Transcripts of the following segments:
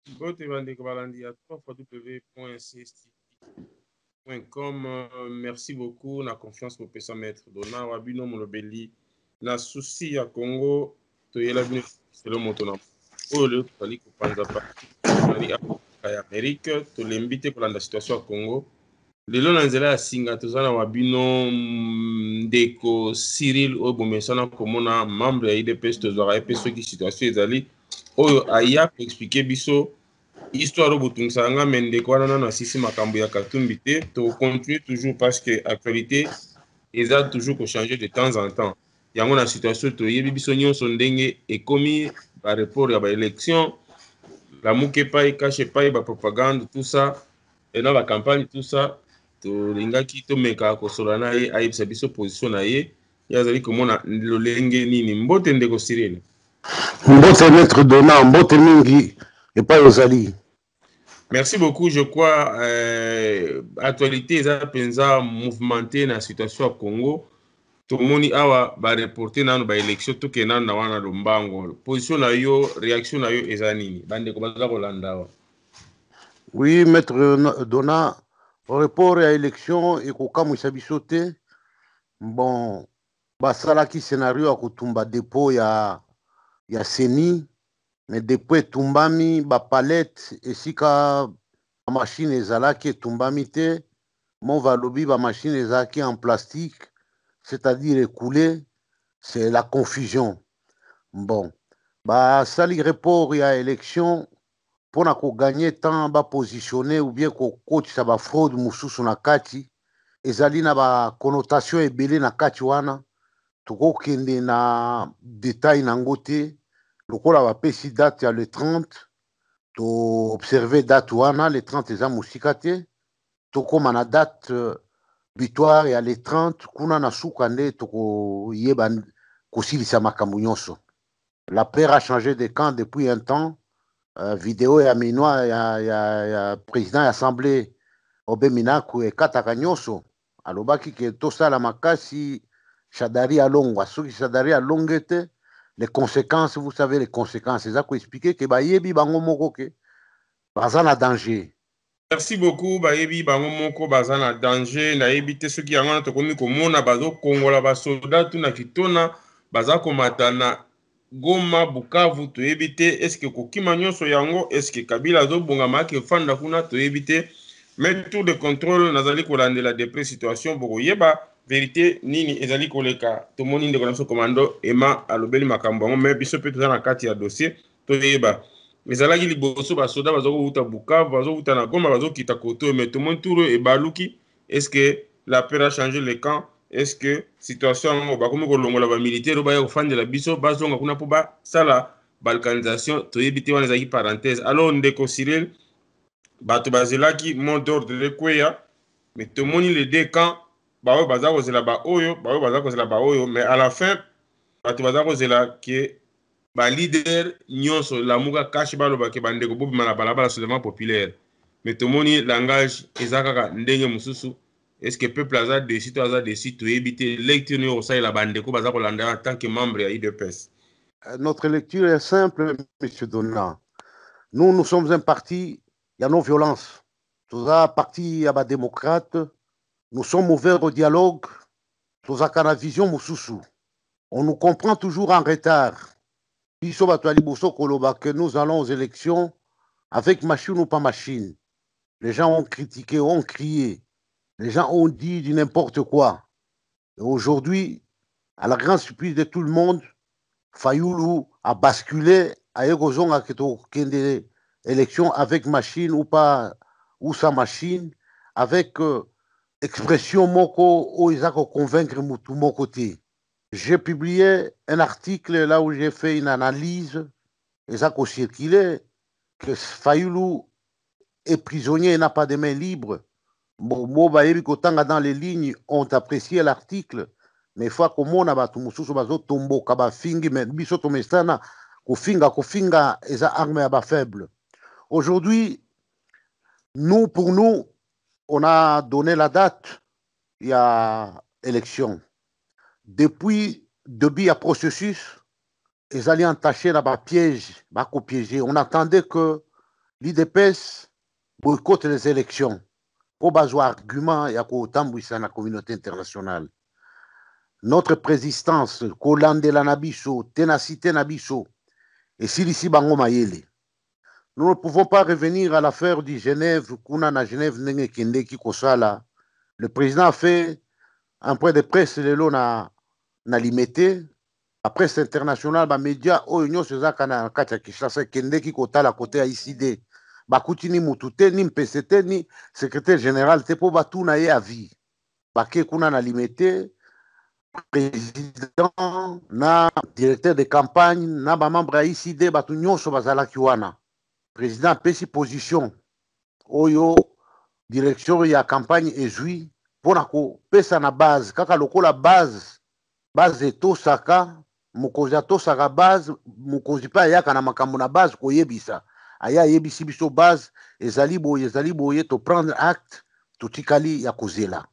Bote bandeko balandi ya www.cst.com. Merci beaucoup na confiance pour pesa maître Dona Wabino Molobeli na souci ya Congo toyela bino selo moto na oyo leo tozali kopanza parti ya Amérique tolembi te kolanda situation ya Congo lelo na nzela ya singa toza na wabino ndeko Cyril oyo bomesana komona membre ya IDPS tozwaka ye mpe soki situation ezali oyo aya koexplike biso histoire botungisa nga me ndeko wana nano asisi makambo ya katumbi te tocontinue toujours parce que actualité eza toujours kochanger de temps en temps yango na situation toyebi biso nyonso ndenge ekomi bareport ya baélection lamuka epai kashe epai bapropagande tout ça na bacampagne tout ça tolingaki tomeka kosola na ye ayebisa biso position na ye ye azali komona lolenge nini mbote ndeko Cyril mbote maître Dona mbote mingi epai ozali. Merci beaucoup. Je crois actualité eza penza mouvementé na situation ya Congo. Tomoni awa ba reporter nanu ba élection toke nanu na wana lombango. Position na yo, réaction na yo eza nini? Bande ko baza kolanda wa. Oui, maître Dona, report ya élection ekokamwisa biso te. Bon, basalaki scénario ya kotumba dépôt ya seni, mais dépôt etumbami bapalette esika machine ezalaki etumbami te. Mon balobi ba machine ezalaki en plastique, c'est-à-dire écoulé, c'est la confusion. Bon, basali report ya élection pour na ko gagner temps ba positionner ou bien ko kotisa ba fraude mususu na kati ezali na ba connotation ebele na kati wana tokokende na détail nango te lokola bapesi date ya le 30 to observer date wana le 30 eza mosika te tokóma na date victoire ya le 30 kuna na suka nde tokoyeba kosilisa makambo nyonso. La paire a changé de camp depuis un temps. Vidéo ya minois ya président ya assemblée Obe Minaku ekataka nyonso alobaki ke tosala makasi Shadari alongwa soki Shadari alonge te les conséquences vous savez les conséquences eza koexplike ke bayebi bango moko ke baza na danger. Merci beaucoup bayebi bango moko baza na danger nayebi te soki yango wana tokomi komona bazokongola basoda tuna kitona baza komata na Goma Bukavu toyebi te eske kokima nyonso yango eske Kabila azobongama ake efanda kuna toyebi te mais tour de contrôle nazali kolandela depres situation bokoyeba vérité nini ezali koleka tomoni ndeko na biso komando ema alobeli makambo yango mais biso mpe toza na kati ya dossier toyeba ezalaki liboso basoda bazokouta Bukavu bazokouta na Goma bazokita koto mais tomoni tour ebaluki eske la peur a changé le camp. Est-ce que situation yango bakomi kolongola bamilitaire baya kofandela biso bazonga kuna mpo basala balkanisation toyebi te wana ezalaki parenthèse. Alors ndeko Cyril bato bazelaki mot d'ordre ekweya mais tomoni les deux camps baoyo baza kozela baoyo baoyo baza kozela baoyo mais à la fin bato baza kozela ke balider nyonso lamuka kashi balobake bandeko bobima na balabala soulèvement populaire mais tomoni langage eza kaka ndenge mosusu. Est-ce que le peuple a décidé de éviter lecture au sein de la bande en tant que membre de l'IDPS? Notre lecture est simple, M. Donna. Nous sommes un parti, il y a nos violences. Tous un parti à démocrate, nous sommes ouverts au dialogue, tous à vision moussoussou. On nous comprend toujours en retard. Que nous allons aux élections avec machine ou pas machine. Les gens ont critiqué, ont crié. Les gens ont dit du n'importe quoi. Et aujourd'hui, à la grande surprise de tout le monde, Fayoulou a basculé à une élection avec machine ou pas, ou sans machine, avec expression moko où ils ont convaincre mon côté. J'ai publié un article là où j'ai fait une analyse, ils ont circulé, que Fayoulou est prisonnier et n'a pas de main libre. Dans les lignes ont apprécié l'article, mais il faut que mon abatu mususu bazo tombo kaba fingi mais biso tomestana kofinga eza arme aba faible. Aujourd'hui, pour nous, on a donné la date, il y a élection. Depuis il y a processus, ils allaient entacher là-bas piège, on attendait que l'IDPS boycotte les élections. Pour avoir argument, il y a dans la communauté internationale. Notre présidence, Kolande la Nabiso, Ténacité Nabiso, et Silisi Bango Mayele. Nous ne pouvons pas revenir à l'affaire de Genève, Kuna na Genève, Nenge Kende Kosala. Le président a fait un point de presse, na limité. La presse internationale, les médias, Union Sezaka na Katia Kishasa, Kende Kotala côté à ICD. Bakuti ni Mutute, ni MPCT, ni secrétaire général, te po batu na ye avis. Baké Kuna na limité. Président, na directeur de campagne, na ba membre à ICD, batu nyonso bazalaki wana. Président pesi position oyo direction ya campagne ezwi pona ko pesa na base kaka lokola base etosaka mokonzi atosaka base mokonzi mpe ayaka na makambo na base koyebisa aya ayebisi biso base ezali boye to prendre acte totikali ya kozela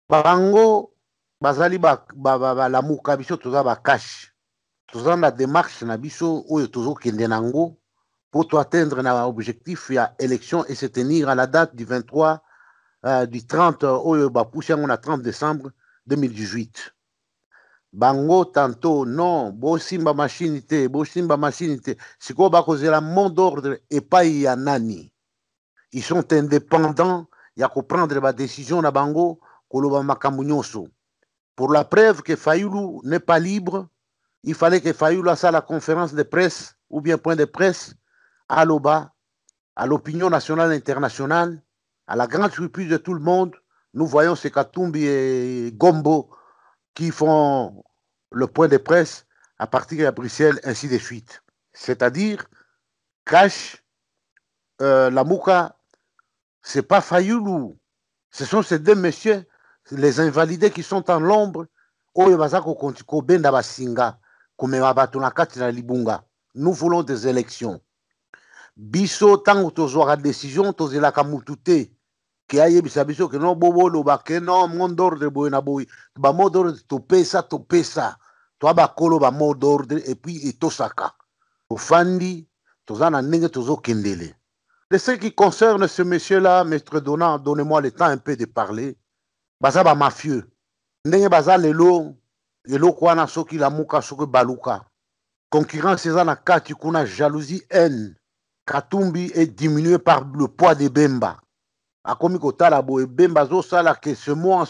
bango bazali balamuka biso toza bakashi toza na démarche na biso oyo tozokende nango pour atteindre l'objectif de l'élection et se tenir à la date du 23, du 30, on a 30 décembre 2018. Bango tantôt, non, bosimba machinité, c'est quoi la mot d'ordre et pas yanani. Ils sont indépendants, il y a qu'à prendre la décision na bango, koloba makamunyoso. Pour la preuve que Fayoulou n'est pas libre, il fallait que Fayoulou fasse la conférence de presse ou bien point de presse à l'OBA, à l'opinion nationale et internationale, à la grande surprise de tout le monde, nous voyons ces Katumbi et Gombo qui font le point de presse à partir de Bruxelles, ainsi de suite. C'est-à-dire, Cash, Lamouka, ce n'est pas Fayoulou. Ce sont ces deux messieurs, les invalidés qui sont en l'ombre, nous voulons des élections. Biso tango tozwaka décision tozelaka mutu te ke ayebisa biso ke no boboloba ke no mot d'ordre boye na boye ba mot d'ordre topesa toa bakolo ba mot d'ordre et puis etosaka ofandi toza na ndenge tozokendele. De ce qui concerne ce monsieur-là, maître Donat, donnez-moi le temps un peu de parler. Baza ba mafieux ndenge baza lelo eloko wana soki lamuka soki baluka concurrence eza na kati kuna jalousie haine. Katumbi est diminué par le poids de Bemba. A komi kotala boye Bemba zo sala que ce mois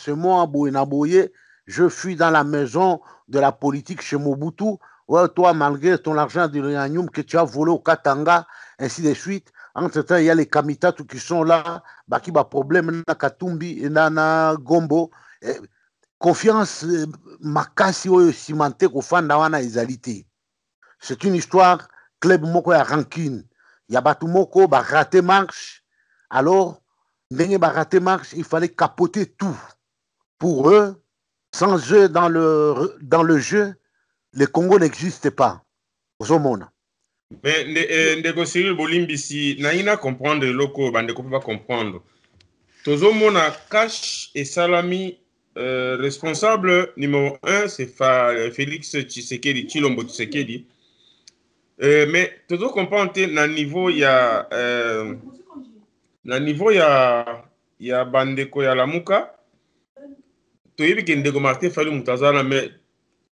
boye na boye, je fuis dans la maison de la politique chez Mobutu. Ouais, toi, malgré ton argent de l'uranium que tu as volé au Katanga, ainsi de suite. Entre-temps, il y a les Kamitatu qui sont là, baki ba problème na Katumbi et na Gombo. Confiance makasi oyo cimenté ko fanda wana ezalité. C'est une histoire club moko ya rancune. Il y a Batumoko, bah raté marche. Alors, ndenge bah raté marche, il fallait capoter tout. Pour eux, sans eux dans le jeu, le Congo n'existe pas. Au monde. Mais ndeko Cyril Bolimbisi, naina comprendre loko, bandeko peut pas comprendre. Tozo mona Cash et Salami, responsable numéro 1, c'est Félix Tshisekedi, Chilombo Tshisekedi. Mais toujours comprendre na niveau ya bandeko ya lamuka toyebi ke ndeko Martin Fayulu mutazana mais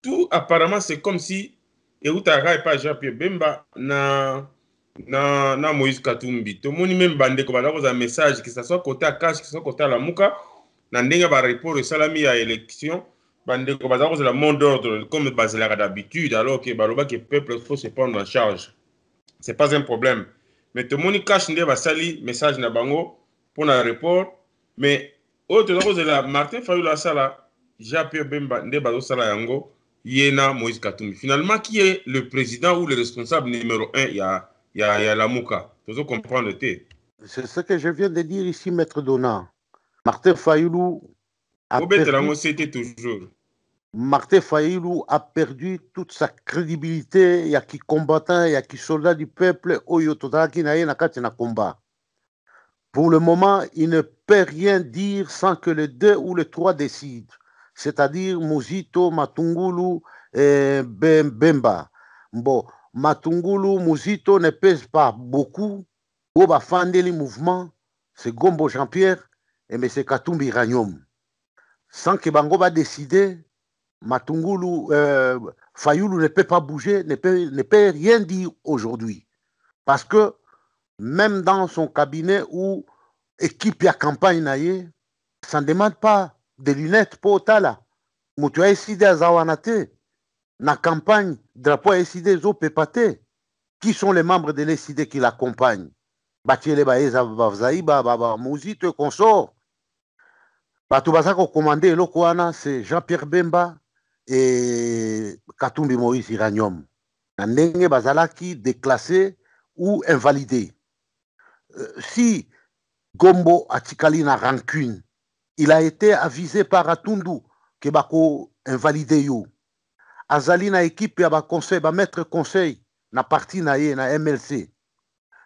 tout apparemment c'est comme si eutaka et pas Jean-Pierre Bemba na Moïse Katumbi tomoni même bandeko bana koza message que ça soit côté à Cash que ça soit côté à lamuka na ndenge ba report salami ya élection bandeko baza koza la mot d'ordre comme bazelaka d'habitude alors que baloba que peuple faut se prendre en charge. C'est pas un problème. Mais tout le monde cache nde basali message na bango pour le report. Mais autre chose là, Martin Fayulu sala, Jean-Pierre Bemba nde bazo sala yango, yena Moïse Katumbi. Finalement, qui est le président ou le responsable numéro 1 il y a la Mouka. Vous comprendre te. C'est ce que je viens de dire ici, maître Donat. Martin Fayulu a perdu. C'était toujours. Martin Fayulu a perdu toute sa crédibilité. Il y a qui combattant, il y a qui soldat du peuple. Pour le moment, il ne peut rien dire sans que les deux ou les trois décident. C'est-à-dire Muzito, Matungulu et Bemba. Bon, Matungulu, Muzito ne pèsent pas beaucoup Pour bafande les mouvements, c'est Gombo Jean-Pierre et M. Katumbi Raniom. Sans que Bango va décider, Matungulu, Fayoulou ne peut pas bouger, ne peut rien dire aujourd'hui. Parce que même dans son cabinet où équipe à campagne naïe, ça ne demande pas de lunettes pour Tala. Moutou a décidé à Zawanate. Na campagne, drapeau a décidé aux pépate. Qui sont les membres de l'ECD qui l'accompagnent? Batiele Baeza Bavzaïba, Baba Mouzite, consort. Bato Bazako commandé Lokoana, c'est Jean-Pierre Bemba et Katumbi Moïse Iranium. Nandenge Bazalaki déclassé ou invalidé. Si Gombo Atikali na rancune, il a été avisé par Atundu que Bako invalidé you. Azali na équipe ya ba conseil, ba maître conseil na parti na ye na MLC.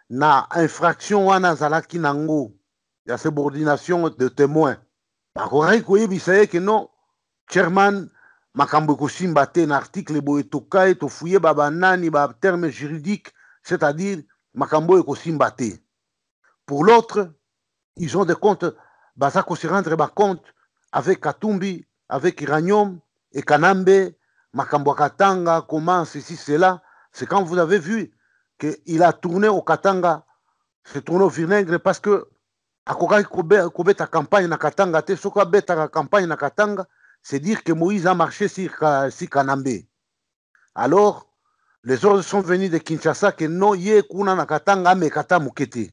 Na infraction wana zalaki nango ya subordination de témoins. Bakorai koyebisa que non, chairman makambo kosimba te na article boye tokai to fouiller ba banani ba terme juridique, c'est-à-dire makambo kosimba te. Pour l'autre, ils ont des comptes, Bazako se rendre compte avec Katumbi, avec Iranium et Kanambe, Makambo Katanga, comment ceci, cela. C'est quand vous avez vu qu'il a tourné au Katanga, se tourné au vinaigre parce que à Kobeta campagne na Katanga, te soka beta campagne na Katanga, c'est dire que Moïse a marché sur Kanambe. Alors, les ordres sont venus de Kinshasa que non, yé kuna na Katanga, mais Kata Mukete.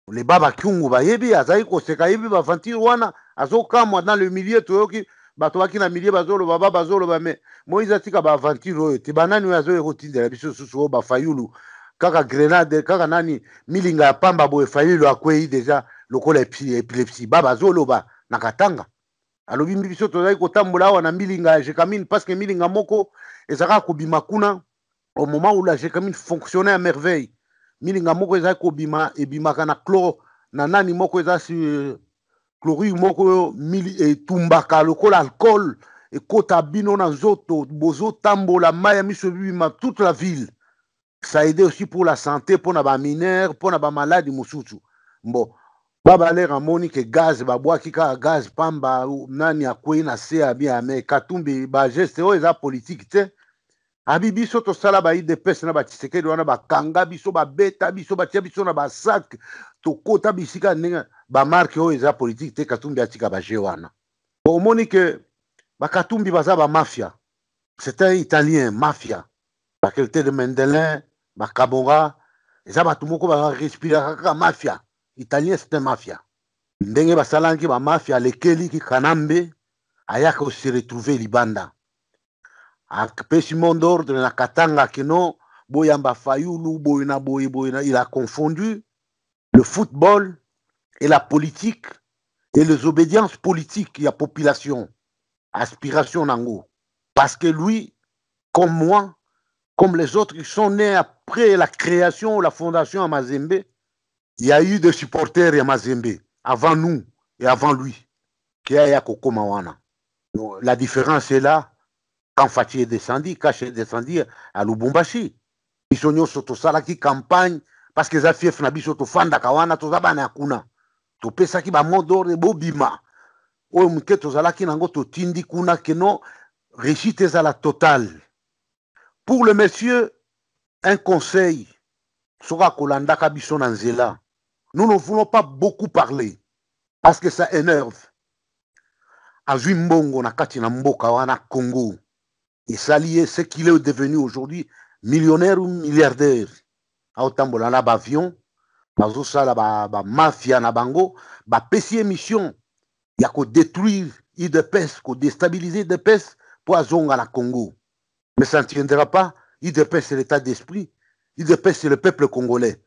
Les baba kiungu bayebi azai ko seka yebi ba vantir wana azoka moi dans le milieu toyoki batwaki na milieu bazolo baba bazolo ba me Moïse atika ba vantir oyo ti banani azo ekotindela biso susu ba fayulu kaka grenade kaka nani milinga ya pamba boye fayulu akwei déjà lokola epilepsie baba zolo ba nakatanga alobi biso tozai kotambola wana milinga ya jekamine parce que milinga moko ezaka kobima kuna au moment où la jekamine fonctionnait à merveille. Milinga moko eza kobima ebimaka na chlore na nani moko eza si chlorure moko mili etumbaka lokola alcool ekota bino na nzoto bozo tambola maya miso bima toute la ville. Ça a aidé aussi pour la santé, pour na ba mineurs, pour na ba maladi mususu. Bon, baba l'air amoni que gaz babwa kika gaz pamba nani akwe na se abia me Katumbi ba geste o eza politique te. Abi biso tosala ba IDPS na ba Tshisekedi wana bakanga biso babeta biso batia biso na basak tokota bisika ndenge bamarke oyo eza politique te Katumbi atika baje wana omoni ke bakatumbi baza bamafia c'est un italien mafia baqualité de Mendelin bakabora eza bato moko barespiraka kaka mafia italien c'est un mafia ndenge basalanaki bamafia lekeli ki Kanambe ayaka se retrouver libanda apesi mot d'ordre na Katanga que non, Boyamba Fayoulou, Boyna, il a confondu le football et la politique et les obédiences politiques de la population, aspiration nango. Parce que lui, comme moi, comme les autres qui sont nés après la création, la fondation à Mazembe, il y a eu des supporters à Mazembe, avant nous et avant lui, qui a Koko Mawana. La différence est là. Quand Fatih est descendu, Kaché est descendu à Lubumbashi. Ils sont surtout ça qui campagne parce que ça fait Fnabiso to Fanda Kawana to Zabana Kuna. To pesa ki ba modo de Bobima. O mke to Zalaki nango to Tindi Kuna que non réussite à la totale. Pour le monsieur, un conseil sera Kolanda Kabiso Nanzela. Nous ne voulons pas beaucoup parler parce que ça énerve. Azui Mbongo na kati na mboka wana Congo. Et s'allier ce qu'il est devenu aujourd'hui, millionnaire ou milliardaire. A otambola na bavion, bazosala ba mafia na bango, ba pesi émission, ya ko détruire IDPS, ko déstabiliser IDPS pour azonga na Congo. Mais ça ne tiendra pas, IDPS c'est l'état d'esprit, IDPS c'est le peuple congolais.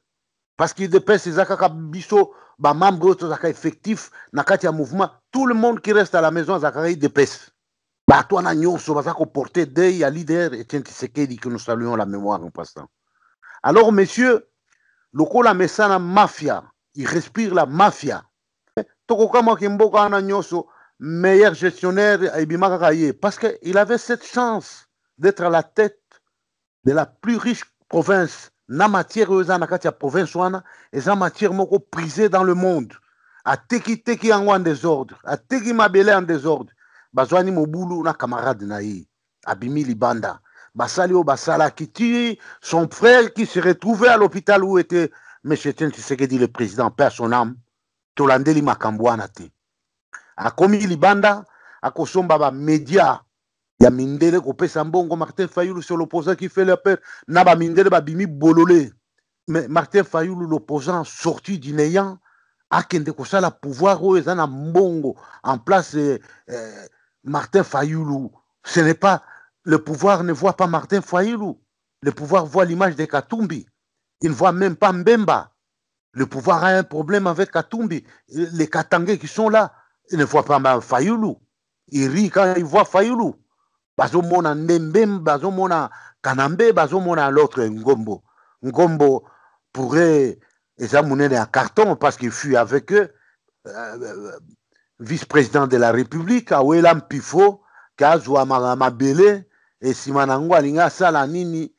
Parce qu'IDPS c'est Zakaka Biso, ba membre Zaka effectif, na kati ya mouvement, tout le monde qui reste à la maison Zakaka IDPS. Batouana Nyonso va porter deuil à leader et Tshisekedi que nous saluons la mémoire en passant. Alors, messieurs, Lokola Messana mafia, il respire la mafia. Tokokama Kimboka Nyonso, meilleur gestionnaire parce qu'il avait cette chance d'être à la tête de la plus riche province na matière eza na kati ya province wana eza matière moko prisée dans le monde ateki yango en désordre ateki mabele en désordre bazwani mobulu na camarade na ye abimi libanda basali oyo basalaki ti son frère qui se retrouvait à l'hôpital où était M. Etienne Tshisekedi le président paix à son âme tolandeli makambo wana te akomi libanda akosomba bamédia ya mindele kopesa mbongo Martin Fayulu sur l'opposant qui fait la peur na bamindele babimi bololé mais Martin Fayulu l'opposant sorti du néant akende kosala pouvoir oyo eza na mbongo en place Martin Fayulu ce n'est pas le pouvoir ne voit pas Martin Fayulu le pouvoir voit l'image de Katumbi il ne voit même pas Mbemba le pouvoir a un problème avec Katumbi les Katangais qui sont là ils ne voient pas Fayulu ils rient quand ils voient Fayulu bazomona Ndembem, bazomona Kanambe, bazomona l'autre Ngombo. Ngombo pourrait examiner un carton parce qu'il fut avec eux, vice-président de la République, à Welam Pifo, Kazwa Mabele, et Simanangwa Linga Salanini,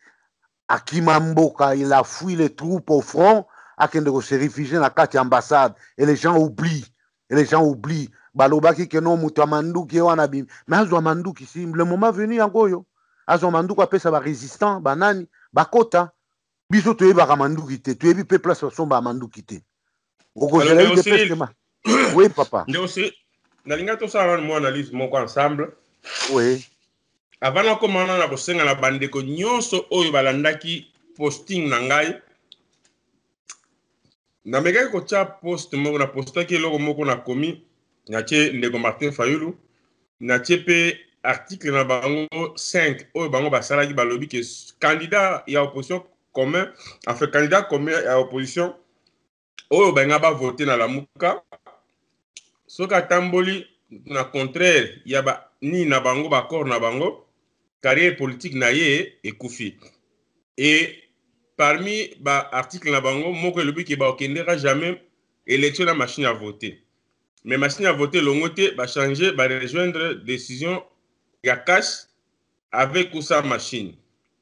à Kimamboka, il a fui les troupes au front, à Kendeko se réfugier dans la carte ambassade, et les gens oublient, balobaki ke no mutu amanduki wana bim mais azwa manduki si le moment venu yango yo azwa manduki apesa ba résistant banani bakota biso toyebaka manduki te toyebi pe place basomba manduki te okozela ide pesema oui papa nde aussi nalinga tosala mo analyse moko ensemble oui avant nakomana na kosenga na bandeko nyonso oyo balandaki posting na ngai namekaki kotia post moko na postaki eloko moko na komi natie ndeko Martin Fayulu natie pe article na bango 5 oyo bango basalaki balobi ke candidat ya opposition commun en fait candidat commun ya opposition oyo benga ba voter na lamuka soki atamboli na contraire ya ba ni na bango ba accord na bango carrière politique na ye ekufi et parmi ba article na bango moko elobi ke ba okendera jamais élection na machine à voter mais machine à voter longote va changer va rejoindre décision ya cash avec ou sans machine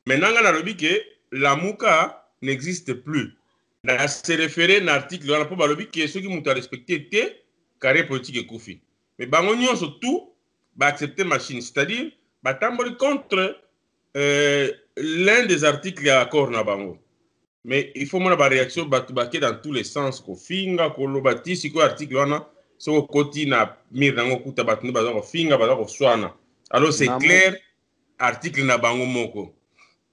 maintenant on a lobi que la muka n'existe plus na se référer à l'article on a pas lobi que ceux qui m'ont respecté te carré politique et koufi mais bango nyonso tout va accepter machine c'est-à-dire va tamboli contre l'un des articles ya accord na bango mais il faut mona ba réaction batubake dans tous les sens ko finga ko lobati siko article wana soko koti na mir nango kuta batuni bazako finga bazako swana alors c'est clair article na bango moko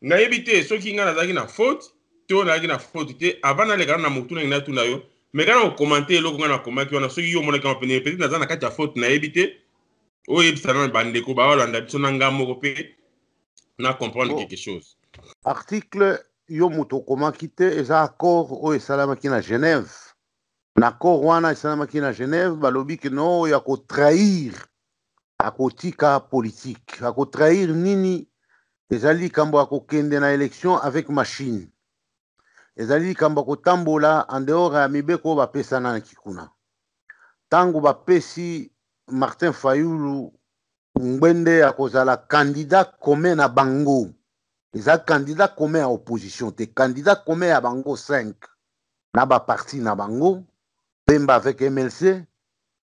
na yebite soki nga nazaki na faute to nazaki na faute te avant na lekana na mutu na tuna yo mais kana ko commenter eloko nga na komaki wana soki yo mona kama pene peut-être nazana na kati ya faute na yebite o yebisana bandeko ba wala ndabito na nga moko pe na comprendre quelque chose article yo mutu komaki te eza accord oyo esalamaki na Genève na accord wana esalamaki na Genève balobi ke no ya kotrahir akotika politique akotrahir nini ezali likambo ya kokende na élection avec machine ezali likambo ya kotambola en dehors ya mibeko oyo bapesana na kikuna ntango bapesi Martin Fayulu ngwende ya kozala candidat commun na bango eza candidat commun ya opposition te candidat commun ya bango 5 na baparti na bango Bemba avec MLC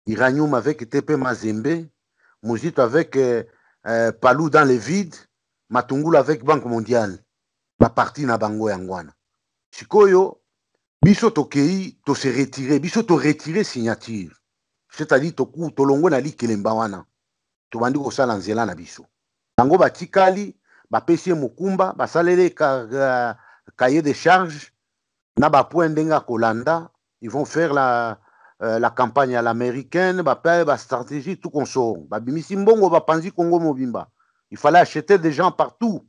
Iranium avec TP Mazembe Muzito avec Palou dans les vides Matungulu avec Banque mondiale baparti na bango yangwana sikoyo biso tokei to se retirer biso to retirer signature c'est-à-dire toku tolongo na likelemba wana tobandi kosala nzela na biso bango batikali bapesi mokumba basalele cahier de charge na bapoint ndenga kolanda ils vont faire la campagne à l'américaine ba stratégie tout consort babimisi mbongo bapanzi Congo mobimba il fallait acheter des gens partout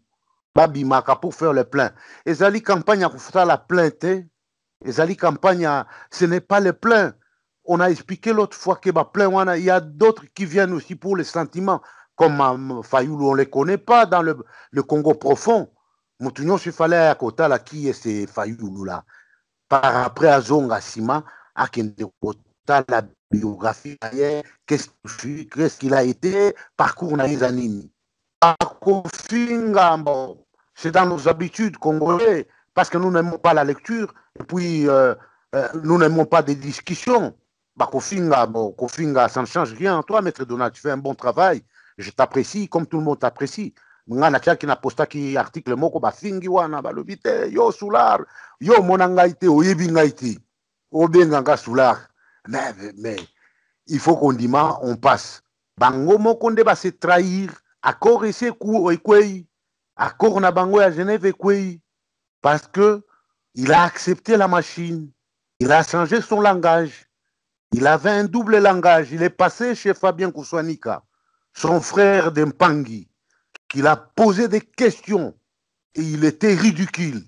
babimaka pour faire le plein ezali campagne à faire la plainte ezali campagne ce n'est pas le plein on a expliqué l'autre fois que plein wana il y a d'autres qui viennent aussi pour les sentiments comme Fayulu on les connaît pas dans le Congo profond mutunyo il fallait à côté là qui est ce Fayulu là par après azonga sima akende kota la biographie ailleurs qu'est-ce qu'il a été parcours na izanini akofinga bon c'est dans nos habitudes congolais parce que nous n'aimons pas la lecture, et puis nous n'aimons pas des discussions. Bah, Kofinga, ça ne change rien. Toi, Maître Donald, tu fais un bon travail. Je t'apprécie comme tout le monde t'apprécie. Ngana qui n'a posté qui article moko ba fingi wana ba lobite yo solar yo monangaite oyebi ngaite obenganga solar mais il faut qu'on dise on passe bango moko nde ba se trahir accord ese ku ekwei accord na bango à Genève ekwei parce que il a accepté la machine, il a changé son langage, il avait un double langage, il est passé chez Fabien Kouswanika, son frère d'Empangi, qu'il a posé des questions et il était ridicule.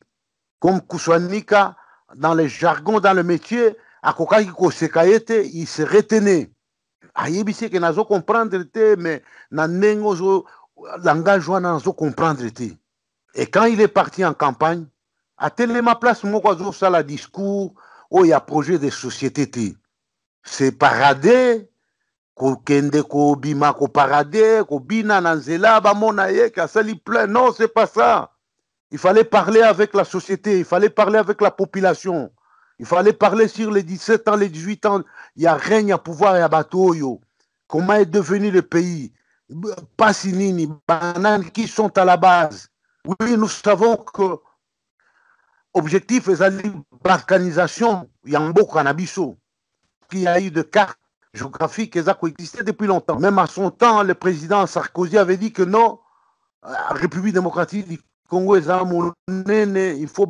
Comme Kouswanika, dans les jargons, dans le métier, à Kokaki Sekayete, il se retenait. Ayebisi que nazo comprendre mais nanengo langage nazo comprendre. Et quand il est parti en campagne, à ma place, moi, ça la discours, où il y a projet de société. C'est paradé, kende ko bima ko paradé, ko bina nanzela, ba monaye, ka sali plein. Non, c'est pas ça. Il fallait parler avec la société, il fallait parler avec la population. Il fallait parler sur les 17 ans, les 18 ans. Il y a règne à pouvoir et à bateau. Comment est devenu le pays? Passinini, bananes qui sont à la base. Oui, nous savons que objectif est la balkanisation. Il y a un beau cannabiso qui a eu de cartes géographiques qui existaient depuis longtemps. Même à son temps, le président Sarkozy avait dit que non, la République démocratique du Congo est il faut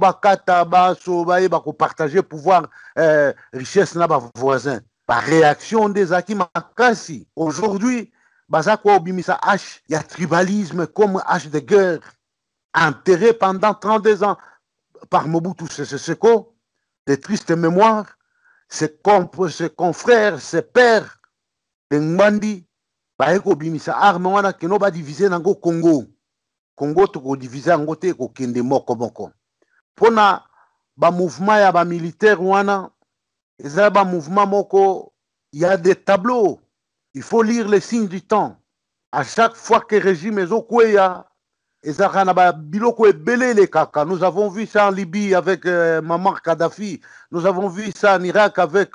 partager pouvoir, richesse na voisins. Par réaction des acquis makasi. Aujourd'hui, il y a tribalisme comme H de guerre, enterré pendant 32 ans par Mobutu Sese Seko, des tristes mémoires, ses confrères, ses pères, de Ngwandi, baeko bimisa arme wana keno ba diviser nango Congo. Congo to ko diviser yango te ko kende moko moko. Pona ba mouvement ya ba militaire wana, eza ba mouvement moko, il y a des tableaux. Il faut lire les signes du temps. À chaque fois que régime ezokweya, nous avons vu ça en Libye avec Muammar Kadhafi. Nous avons vu ça en Irak avec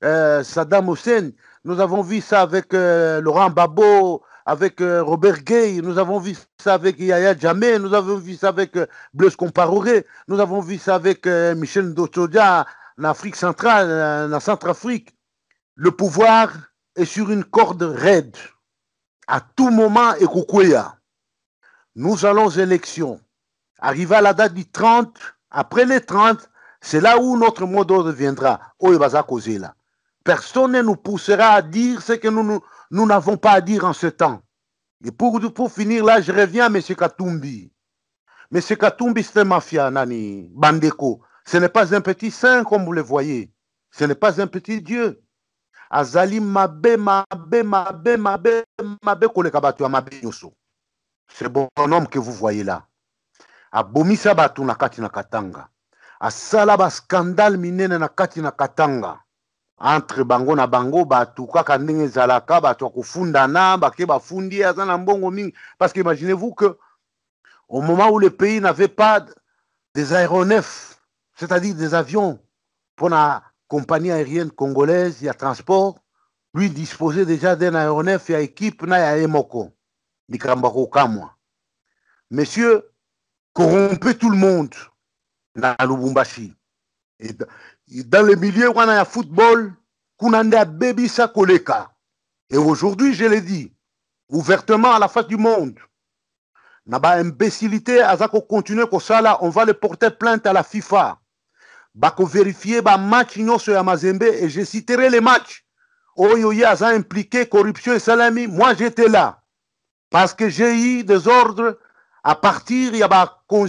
Saddam Hussein. Nous avons vu ça avec Laurent Gbagbo, avec Robert Gay. Nous avons vu ça avec Yahya Jammeh. Nous avons vu ça avec Blaise Compaoré. Nous avons vu ça avec Michel Ndotodia en Afrique centrale, en Centrafrique. Le pouvoir est sur une corde raide. À tout moment, et Koukwea. Nous allons aux élections. Arrivé à la date du 30, après les 30, c'est là où notre mot d'ordre viendra. Personne ne nous poussera à dire ce que nous n'avons pas à dire en ce temps. Et pour finir là, je reviens à M. Katumbi. M. Katumbi, c'est un mafia, Nani, Bandeko. Ce n'est pas un petit saint comme vous le voyez. Ce n'est pas un petit Dieu. Azali mabe, kolekabatu mabe yoso. Ce bon homme que vous voyez là. A bomisa batu na kati na Katanga. A salaba scandale minene na kati na Katanga. Entre bango na bango batu kaka ndenge zalaka batu kufundana bake bafundi azana mbongo mingi. Parce que imaginez-vous que au moment où le pays n'avait pas des aéronefs, c'est-à-dire des avions pour la compagnie aérienne congolaise, il y a transport, lui disposait déjà d'un aéronef, il y a équipe na ya emoko. Nikambako kamwa. Monsieur corrompait tout le monde dans Lubumbashi. Et dans le milieu où on a football, Kunande a baby sa koleka. Et aujourd'hui, je l'ai dit, ouvertement à la face du monde, Naba imbécilité, Azako continue comme ça là, on va le porter plainte à la FIFA. Bako vérifier ba match sur Amazembe et je citerai les matchs. Oyoye Aza impliqué, corruption et salami, moi j'étais là. Parce que j'ai eu des ordres à partir, il y a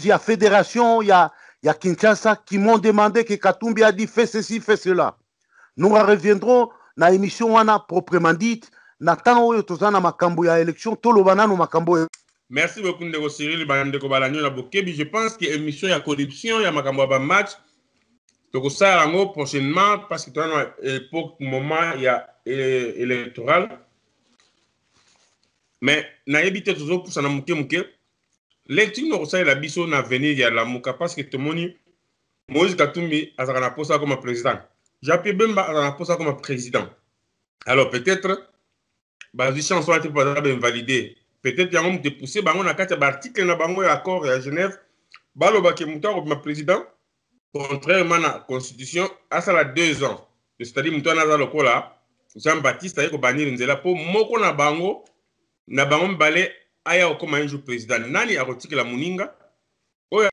la fédération, il y a Kinshasa qui m'ont demandé que Katumbi a dit fais ceci, fais cela. Nous reviendrons dans l'émission proprement dite. Nathan Oyotozana Makambo ya élection, Tolobana no Makambo. Merci beaucoup Ndeko Cyril Bandeko Balanyo na Bokebi. Je pense que l'émission il y a corruption, il y a Makambo ba match. Donc ça en prochainement parce que dans l'époque moment il y a électoral. Mais na ebité toujours pour ça na muke lecture no ça la biso na venir ya la muka parce que tomoni Moïse Katumbi azaka na posa comme président. Jean-Pierre Bemba azaka na posa comme président. Alors peut-être bazwi chance wana te baza invalidé. Peut-être yango moto poussé bango na kati ya article na bango ya accord ya Genève balobaki moto akobima président contrairement na constitution asala 2 ans. C'est-à-dire moto wana aza lokola Jean-Baptiste aye kobanir nzela mpo moko na bango mibale aya okoma un jour président. Nani akotikela moninga oyo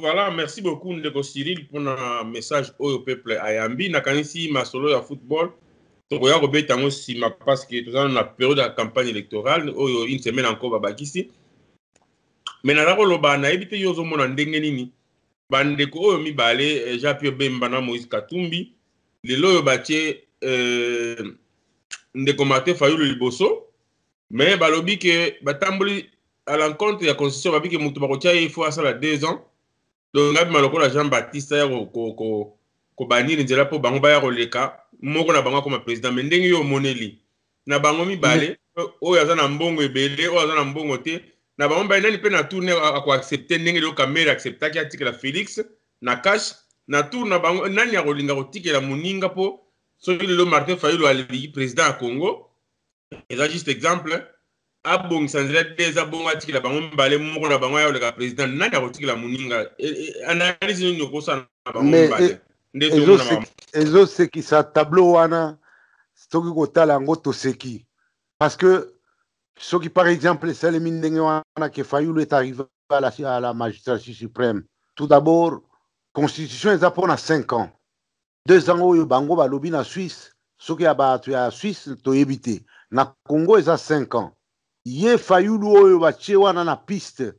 voilà, merci beaucoup Ndeko Cyril pour un message au peuple Ayambi. Nakanisi masolo ya football. Tokoya kobeta ngo sima parce que tout ça na période de campagne électorale oyo une semaine encore babakisi. Mais na koloba na ebite yozo mona ndenge nini. Bandeko oyo mibale Jean-Pierre Bemba na Moïse Katumbi. Lelo oyo batie Ndeko Martin Fayulu liboso. Mais balobi que batamboli à l'encontre ya constitution babi que mutu bakotia il faut asala 2 ans. Donc ngabi malokola Jean-Baptiste ya ko banir nzela po bango baya koleka moko na bango comme président mais ndenge yo moneli na bango mibale oyo aza na mbongo ebele oyo aza na mbongo te na bango ba nani pe na tourner ako accepter ndenge lo kamera accepter ki article Félix na cash na tour na bango nani akolinga kotikela moninga po soki lelo Martin Fayulu ali président ya Congo eza juste exemple abongisa nzela te eza bongo atikela bango mibale moko na bango ya oleka président nani akotikela moninga analyse nini okosala na bango mibale ezosekisa tableau wana soki kotala yango toseki parce que soki par exemple esalemi ndenge wana ke Fayulu est arrivé à la magistrature suprême tout d'abord constitution eza mpona 5 ans 2 ans oyo bango balobi na Suisse soki ya bato ya Suisse toyebi te na Congo eza 5 ans ye Fayulu oyo batie wana na piste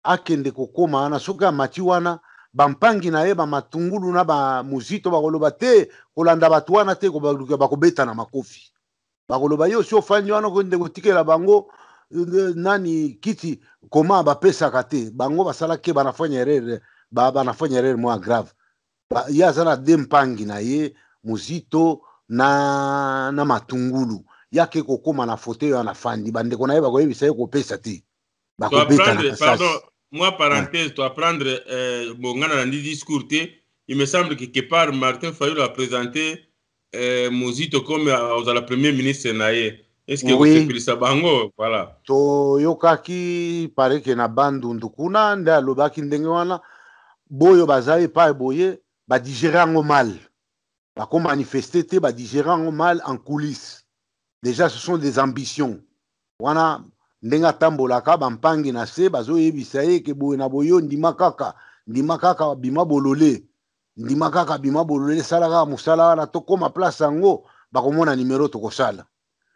akende kokoma wana soki amati wana bampangi na ye bamatungulu na bamuzito bakoloba te kolanda bato wana te bakobeta na makofi bakoloba yo si ofandi wana okende kotikela bango nani kiti koma bapesaka te bango basalaki banafanya erreur mwa grave ye aza na de mpangi na ye muzito na matungulu yake kokoma na fauteuil wana fandi bandeko na ye bakoyebisa ye kopesa te bakobeta na kasasi. Moi, parenthèse, tu apprendre Bongana dans le discours, il me semble que quelque part, Martin Fayulu a présenté Mozito comme la première ministre Naye. Est-ce que vous savez ça bango? Voilà. To yokaki pare que na bandundu kuna nde alobaki ndenge wana boyo bazali pa boye ba digérer ngo mal. Ba ko manifester te ba digérer ngo mal en coulisses. Déjà ce sont des ambitions. wana ndenga tambolaka bampangi na se bazoyebisa ye ke boye na boyo ndima kaka bima bolole salaka musala wana tokoma place yango bakomona nimero tokosala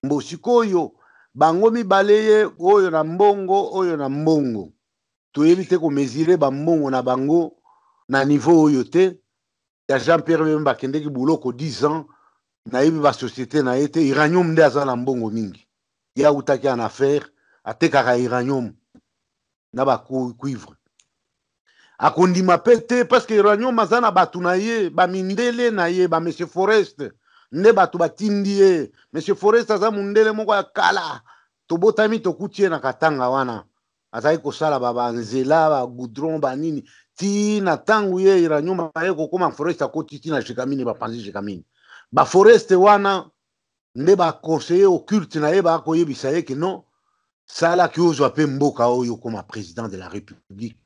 mbo sikoyo bango mibale ye oyo na mbongo toyebi te komesure bambongo na bango na niveau oyo te ya Jean-Pierre Bemba kendeki buloko 10 ans nayebi basociété na ye te Iranium nde aza na mbongo mingi ya utaki en affaire atekaka Iranium na bacuivre akondima pe te parce que Iranium aza na batu na ye bamindele na ye ba Monsieur Forest nde batu batindi ye Monsieur Forest aza mundele moko ya kala tobotami tokuti ye na katanga wana azali kosala banzela bagoudron banini ti na ntango ye Iranium aye kokoma Forest akoti ti na Jekamine bapanzi Jekamine baforeste wana nde baconseiller occulte na ye bakoyebisa ye ke non salaki ozwa mpe mboka oyo koma président de la république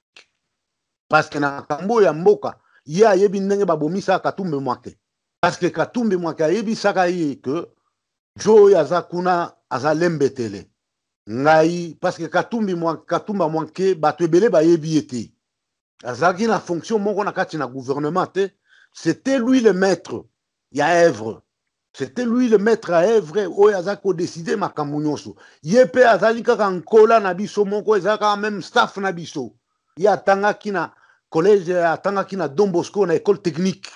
parce que na kambo ya mboka ye ayebi ndenge babomisaka Katumbi Mwake parce que Katumbi Mwake ayebisaka ye ke jo oyo aza kuna aza lembetele ngai parce que Katumba Mwake bato ebele bayebi ye te azalaki na fonction moko na kati na gouvernement te c'était lui le maître ya œuvre c'était lui le maître à œuvre oyo aza kodeside makambo nyonso ye mpe azali kaka nkola na biso moko ezalaka même staff na biso ye atangaki na collège atangaki na Don Bosco na école technique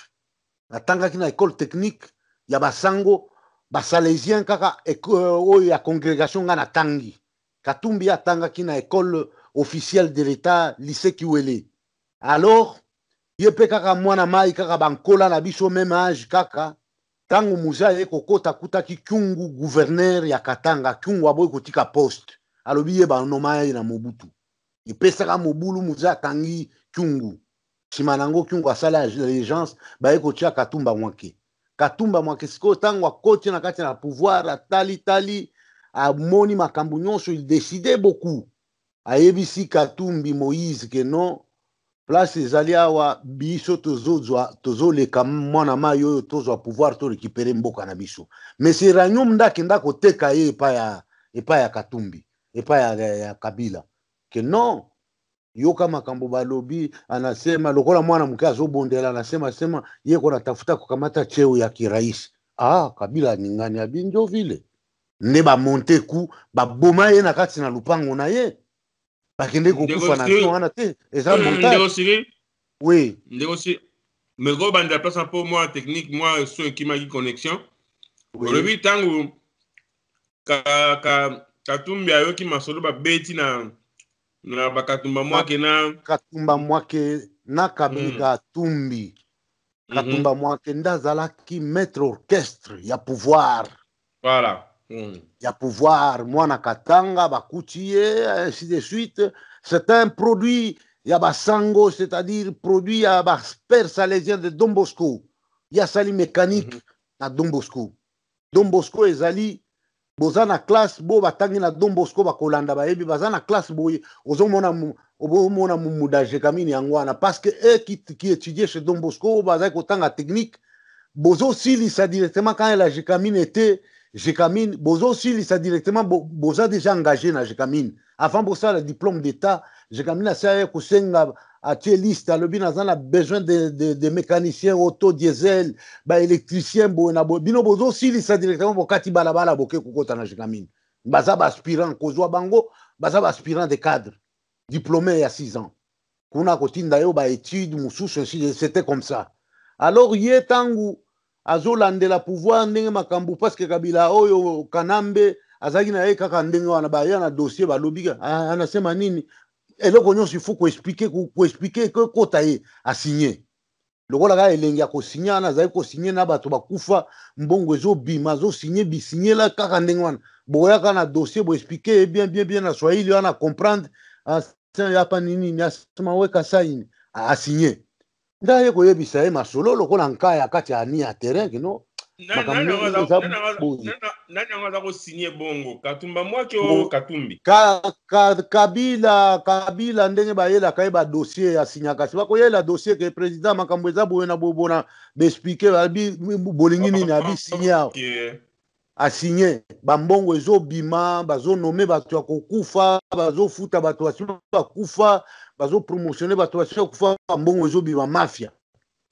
atangaki na école technique ya basango basalésien kaka oyo ya congrégation nga na tangi Katumbi atangaki na école officielle de l'état lycée Kiwele alors ye mpe kaka mwana mai kaka bankola na biso même âge kaka tango muza ye kokota kutaki Kyungu gouverneur ya Katanga Kyungu aboyi kotika poste alobi ye banoma ye na Mobutu epesaka mobulu muza akangi Kyungu nsima nango Kyungu asala allégeance baye kotia Katumba Mwake sikoyo tango akoti na kati na pouvoir atali amoni makambo nyonso il décidait beaucoup ayebisi Katumbi Moïse ke non place ezali awa biso tozoleka mwana mai oyo tozwa pouvoir to récupérer mboka na biso mais Iranium ndakenda koteka ye epai ya Katumbi epai ya Kabila ke non yoka makambo balobi anasema lokola mwana mke azobondela anasema ye kona tafuta kukamata cheo ya kiraisi Kabila ningani abinjo vile ne bamonte ku baboma ye na kati na lupango na ye bakende kokufa na nsion wana te eza montage oui ndeko si me go banda place pour moi technique moi so qui m'a connexion olobi tango Katumbi ayoki masolo babeti na Katumba Mwake na Katumba Mwake na Katumbi Katumba Mwake ndazalaki maître orchestre ya pouvoir voilà ya pouvoir mwana Katanga bakuti ye ainsi de suite c'est un produit ya basango c'est-à-dire produit ya père salésien de Don Bosco ya sali mécanique na Don Bosco ezali boza na classe bo batangi na Don Bosco bakolanda bayebi baza na classe boye ozomona mumuda Jekamine yango wana parce que qui étudiait chez Don Bosco baza kotanga technique bozo silisa directement quand la Jekamine était Jekamine bozo silisa directement boza déjà engagé na Jekamine avant bosa le diplôme d'état Jekamine asa kosenga atie liste alobi naza besoin de mécaniciens auto diesel ba électricien bona bino bozo silisa directement bokati balabala boke kokota na Jekamine baza ba aspirant kozwa bango baza ba aspirant de cadre diplômé ya 6 ans kuna kotinda yo ba étude mususu c'était comme ça alors ye tangu azolandela pouvoir ndenge makambo parce que Kabila oyo Kanambe azaki na ye kaka ndenge wana baya na dossier balobi anasema nini eloko nyonso il faut expliquer que kota ye asigné lokola ka elengi ya kosigné wana azali kosigné na bato bakufa mbongo ezobima azosigné bisignela kaka ndenge wana boyaka na dossier boexplike bien na Swahili wana comprendre yapa nini nasema weka saini asigné ndaye koyebisa ye masolo lokola nkaya kati ya ani ya terrain kino nani aza kosigné bongo Katumba Mwake o Katumbi Kabila ndenge bayelaka ye badossier ya signaka si bakoyela dossier ke président makambo eza boye na bobona baexplike bolingi nini abisigné awa asigné bambongo ezobima bazonome bato ya kokufa bazofuta bato basi bakufa bazopromotione bato basi bakufa bambongo ezobima mafia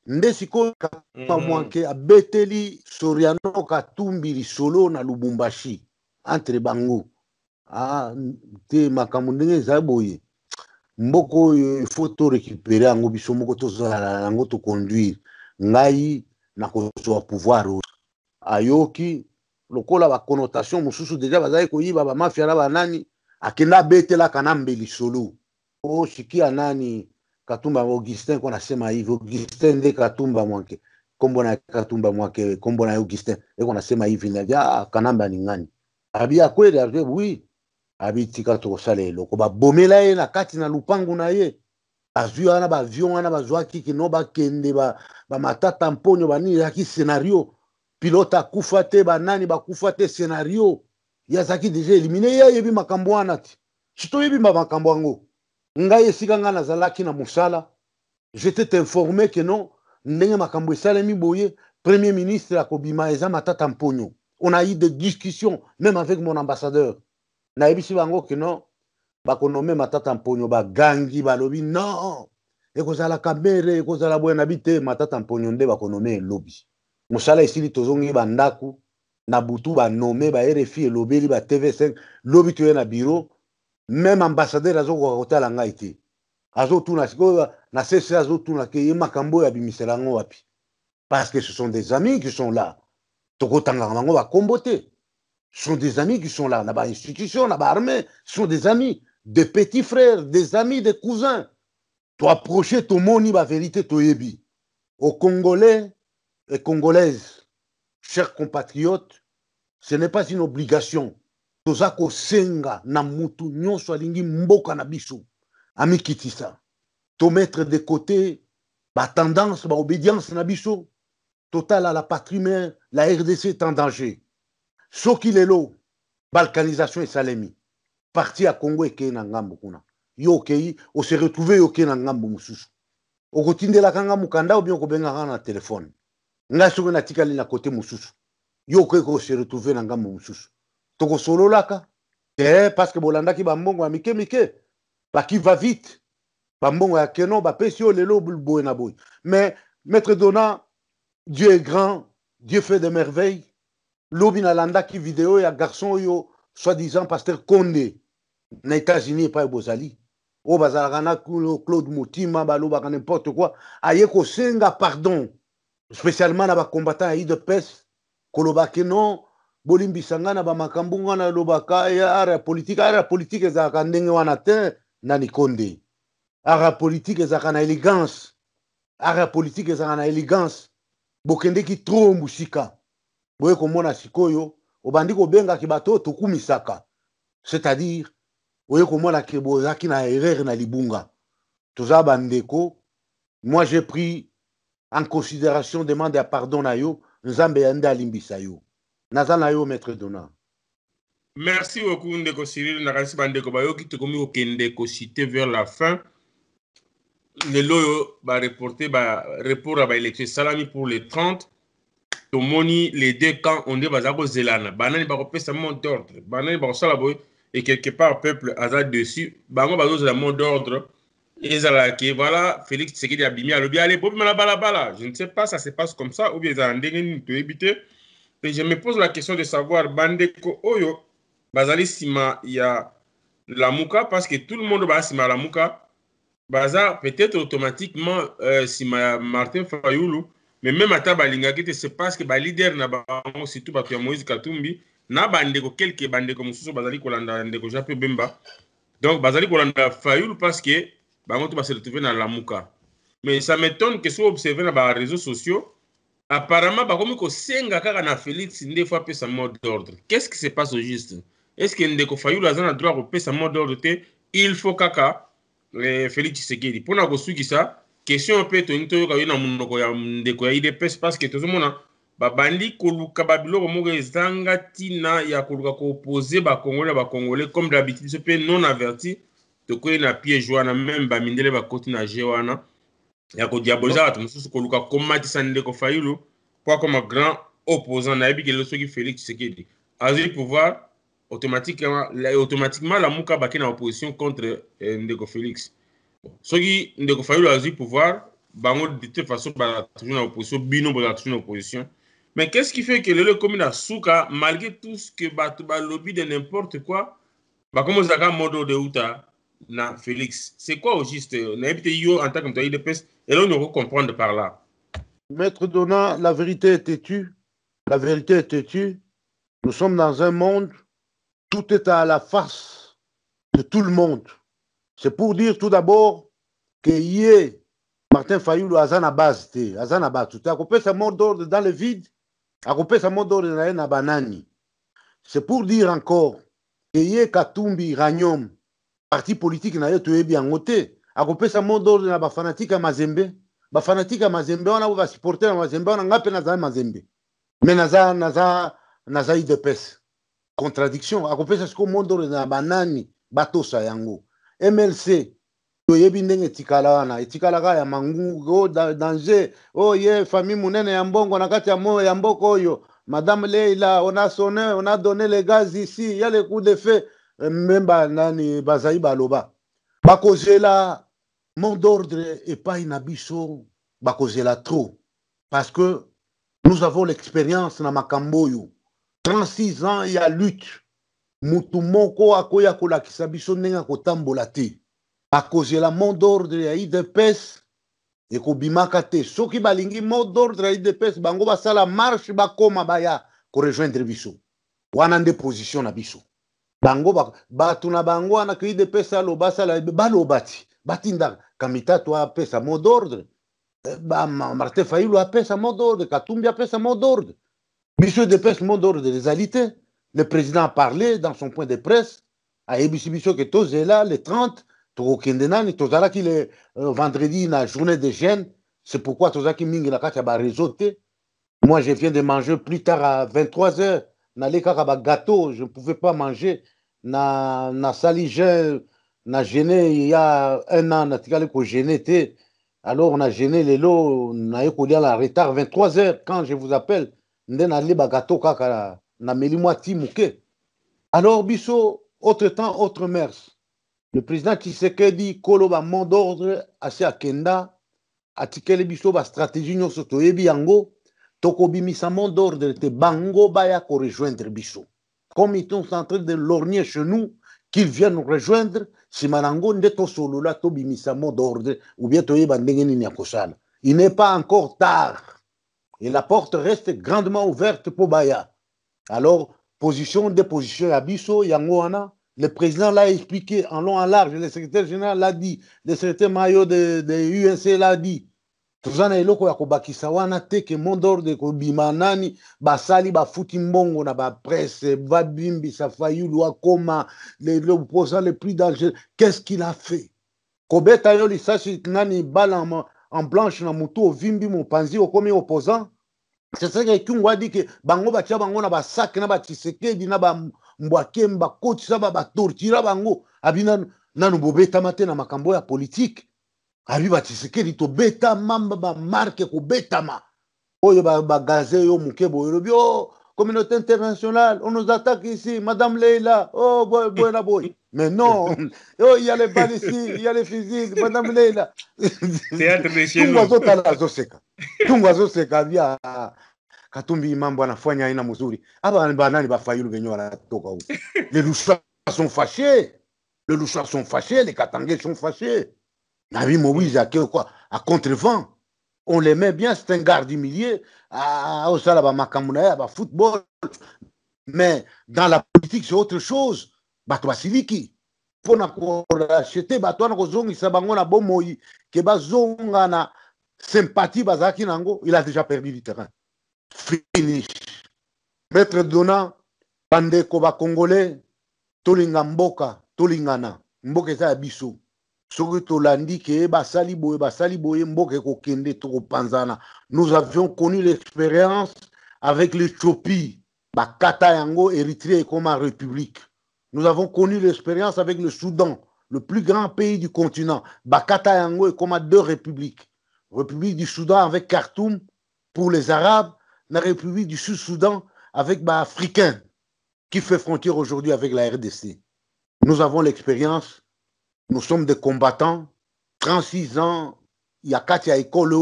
nde sikoyo Katuma Mwanke abeteli Soriano Katumbi lisolo na Lubumbashi entre bango te makambo ndenge eza boye mboka oyo ifo to récupérer yango biso moko tozala yango toconduire ngai na kozwa pouvoir oyo ayoki lokola baconnotation mosusu deja bazali koyiba bamafia na banani akenda abetelaka na mbeli solo o shikia nani Katumba Augustin ko nasema hivi Augustin nde Katumba Mwanke kombo na Katumba Mwanke kombo na Augustin eko nasema hivi na kanamba ni ngani abia kweli ave oui abitika tokosala eloko babomela ye na kati na lupangu na ye bazwi wana baavion wana bazwaki kino bakende bamatata mponyo banini ezalaki scénario pilote akufa te banani bakufa te scénario yazaki deja élimine ye ayebi makambo wana ti citoyebi makambo yango ngai esika ngai nazalaki na mosala j'étais informé que non ndenge makambo esalemi boye premier ministre akobima eza matata mponyo on a eu des discussions même avec mon ambassadeur nayebisi bango que non bakonome matata mponyo bagangi balobi non ekozala kamere ekozala boye nabi te matata mponyo nde bakonome elobi mosala esili tozongi bandako na butu banome ba RFI elobeli ba TV5 lobi toye na bureau même ambassadeur azokoka kotala ngai te azotuna sikoyo na CC azotuna ke ye makambo ya bimisela ngo wapi parce que ce sont des amis qui sont là tokotanga bango bakombo te ce sont des amis qui sont là na ba institution na ba armée ce sont des amis des petits frères des amis des cousins to approcher to moni ba vérité to yebi aux Congolais et Congolaises chers compatriotes ce n'est pas une obligation toza kosenga na mutu nyonso alingi mboka na biso amikitisa to mettre de côté ba tendance ba obédience na biso total à la patrie mère la RDC est en danger soki lelo balkanisation esalemi parti à Congo eke na ngambo kuna yo okei o se retrouver yo ke na ngambo mususu okotindelaka nga mukanda ou bien okobengaka na telefone ngai soki natikali na kote mususu yo okeko se retrouver na ngambo mususu tokosololaka te parce que bolandaki bambongo ya mike mike baki va vite bambongo ya keno bapesi yo lelo boye na boye mais maître Dona Dieu est grand Dieu fait des merveilles lobi nalandaki vidéo ya garçon oyo soi-disant pasteur Condé na États-Unis epai bozali oyo bazalaka na Claude Mutima balobaka n'importe quoi aye kosenga pardon spécialement na bacombattant ya UDPS kolobaki non bolimbisa nga na bamakambo nga na lobaka ya ara politique ezalaka ndenge wana te nani Condé ara politique ezalaka na élégance ara politique ezalaka na élégance bokendeki trop musika boye komona sikoyo obandi kobengaki bato tokumisaka c'est-à-dire oye komona ke bozaki na erreur na libunga toza bandeko moi j'ai pris en considération demande ya pardon na yo nzambe yande alimbisa yo naza na yo maître Dona merci beaucoup ndeko Cyril nakanisi bandeko bayoki tokomi kokende kocite vers la fin lelo oyo bareporte report ya baélection esalami pour le 30 tomoni les deux camps onde baza kozelana banani bakopesa mot d'ordre banani bakosala boye et quelque part peuple aza dessus bango bazozela mot d'ordre ezalaki voilà Félix Tshisekedi abimi alobi allez bobima na balabala je ne sais pas ça se passe comme ça ou bien ezala ndenge nini toyebi te et je me pose la question de savoir bandeko oyo bazali nsima ya lamuka parce que tout le monde baza nsima ya lamuka baza peut-être automatiquement nsima ya Martin Fayulu mais même ata balingaki te c'est parce que balider na bango surtout bato ya Moïse Katumbi na bandeko quelque bandeko mosusu bazali kolanda ndeko Jean-Pierre Bemba donc bazali kolanda Fayulu parce que bango to base retrouver na lamuka mais ça m'étonne que soit observé na ba réseaux sociaux apparemment bakomi kosenga kaka na Félix nde fois pesa mot d'ordre qu'est-ce qui se passe au juste est-ce que ndeko Fayulu aza na droit kopesa mot d'ordre te il faut kaka Félix Tshisekedi pona kosukisa question pe to toyoka yo na monoko ya ndeko ya IDPS parce que tozomona babandi koluka babiloko moko ezanga ntina ya koluka koopose bakongolais na bakongolais comme d'habitude so mpe non averti tokoyi na piège wana même bamindele bakoti na je wana ya kodiaboliza bato mosusu koluka komatisa ndeko Fayulu po akoma grand opposant na yebi ke le soki Félix Tshisekedi azwi pouvoir automatiquement la muka baki na opposition contre Ndeko Félix. Soki Ndeko Fayulu azwi pouvoir, bango de toute façon ba toujours na opposition, bino ba toujours na opposition. Mais qu'est-ce qui fait que le commune a souka malgré tout ce que ba lobby de n'importe quoi, ba comme zaka modo de uta na Félix. C'est quoi au juste na ebite yo en tant que mtoyi de pes et là on ne comprendre par là. Maître Donat, la vérité est têtue. La vérité est têtue. Nous sommes dans un monde, tout est à la face de tout le monde. C'est pour dire tout d'abord que hier, Martin Fayulu a na base, a na base. A coupé sa mot d'ordre dans le vide, a coupé sa mot d'ordre dans la banani. C'est pour dire encore que hier, Katumbi, Ranyom, parti politique na yetu ebi angote, a coupé sa mot d'ordre na ba fanatique à Mazembe. Ba fanatique à Mazembe, on a ba supporter à Mazembe, on a ngapé na za Mazembe. Mais naza IDPS. Contradiction. A coupé sa sko mot d'ordre na banani, bato sa yango. MLC, toyebi ndenge etikala wana etikalaka ya mangungu danger ye famille munene ya mbongo na kati ya mboko oyo madame Leila on a donné les gaz ici il y a les coups de feu memba nani bazai baloba bakozela mot d'ordre epai na biso bakozela trop parce que nous avons l'expérience na makambo oyo 36 ans ya lutte mutu moko akoya kolakisa biso ndenge akotambola te bakozela mot d'ordre ya IDPS ekobimaka te soki balingi mot d'ordre ya IDPS bango basala marche bakoma baya korejoindre biso wana nde position na biso bango bato na bango wana ke IDPS aloba sala baloba ti batinda Kamitatu apesa mot d'ordre Martin Fayulu apesa mot d'ordre Katumbi apesa mot d'ordre biso IDPS mot d'ordre ezali te. Le président a parlé dans son point de presse à ebisi biso ke tozela le 30 Tokendenani, Tozalaki le vendredi, la journée des jeunes. C'est pourquoi Tozaki Mingi la kacha ba réseauté. Moi, je viens de manger plus tard à 23h. N'allez qu'à gâteau, je ne pouvais pas manger. Na sali na gêné il y a un an, na tigale ko gêné té. Alors on a gêné les lots, na yeko dia la retard 23h quand je vous appelle. Nden ali ba gâteau kaka na meli moi timuke. Alors biso autre temps, autre mers. Le président Tshisekedi koloba mot d'ordre assez akenda atikele biso ba stratégie nyonso toyebi yango tokobimisa mot d'ordre te bango baya ko rejoindre biso comme ils sont en train de lorgner chez nous qu'ils viennent nous rejoindre simanango nde tosolola tobimisa mot d'ordre ou bien toyeba ndenge nini ya kosala. Il n'est pas encore tard et la porte reste grandement ouverte pour baya. Alors position déposition ya biso yango wana. Le président l'a expliqué en long en large, le secrétaire général l'a dit, le secrétaire maillot de UNC l'a dit. Tozana eloko ya kobakisa wana te ke mot d'ordre ko bimanani basali bafuti mbongo na ba presse babimbi Fayulu akoma l'opposant le plus dangereux. Qu'est-ce qu'il a fait? Kobeta yo lisashi nani bala en blanche na mutu ovimbi mopanzi okomi opposant. C'est ça que Kungu a dit que bango batia bango na ba sac na ba Tshisekedi na ba mbwakemba coach saba ba tortira bango abina nanu bobeta mate na makambo ya politique abi ba Tshisekedi to beta mamba ba marque ko betama oyo ba gazé yo mukebo yo bio communauté internationale on nous attaque ici madame Leila oh boy buena boy mais non oh il y a les balles ici il y a les fusils madame Leila théâtre de chez nous Tungu azoseka via Katumbi mambo anafanya aina mzuri. Aba banani ba Fayulu venyo wanatoka huko. Les Louchois sont fâchés. Les Louchois sont fâchés, les Katangais sont fâchés. Nabi Moïse a quoi à contre-vent. On les met bien, c'est un garde du milieu au salaba makamuna ba football. Mais dans la politique c'est autre chose. Bato basiliki. Pona ko acheter bato na kozongi sabango na bomoi ke bazonga na sympathie bazaki nango, il a déjà perdu du terrain. Finish. Maître Donat, bandeko ba Congolais, tolinga mboka, tolingana, mboka eza ya biso. Soki tolandi ke basali boye mboka ekokende tokopanzana. Nous avions connu l'expérience avec l'Éthiopie, bakata yango Érythrée comme en république. Nous avons connu l'expérience avec le Soudan, le plus grand pays du continent, bakata yango comme à deux républiques. République du Soudan avec Khartoum pour les Arabes, la République du Sud-Soudan avec les Africains qui fait frontière aujourd'hui avec la RDC. Nous avons l'expérience, nous sommes des combattants, 36 ans, il y a 4 écoles,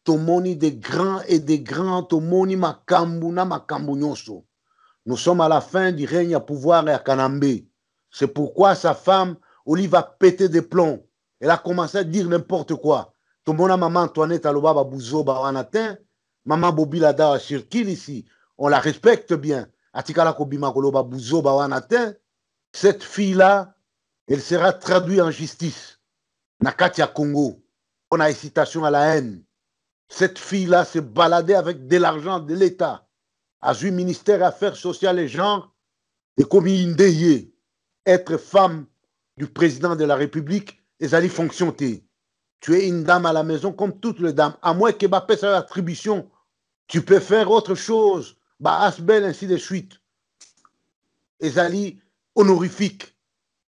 tomoni des grands et des grands, tomoni makambu na makambu nyonso. Nous sommes à la fin du règne à pouvoir et à Kanambé. C'est pourquoi sa femme, Olive, a pété des plombs. Elle a commencé à dire n'importe quoi. Tomona maman Antoinette Aloba Bouzo Baranatin, maman Bobi Lada Shirkil ici, on la respecte bien. Atikala Kobima Koloba Bouzo Baranatin, cette fille-là, elle sera traduite en justice. Nakatia Congo, on a incitation à la haine. Cette fille-là s'est baladée avec de l'argent de l'État. A eu ministère Affaires sociales et genre, et comme il y être femme du président de la République, et allait fonctionner. Tu es une dame à la maison comme toutes les dames. À moins que tu aies sa attribution, tu peux faire autre chose. Bah, Asbel, ainsi de suite. Et allait honorifique.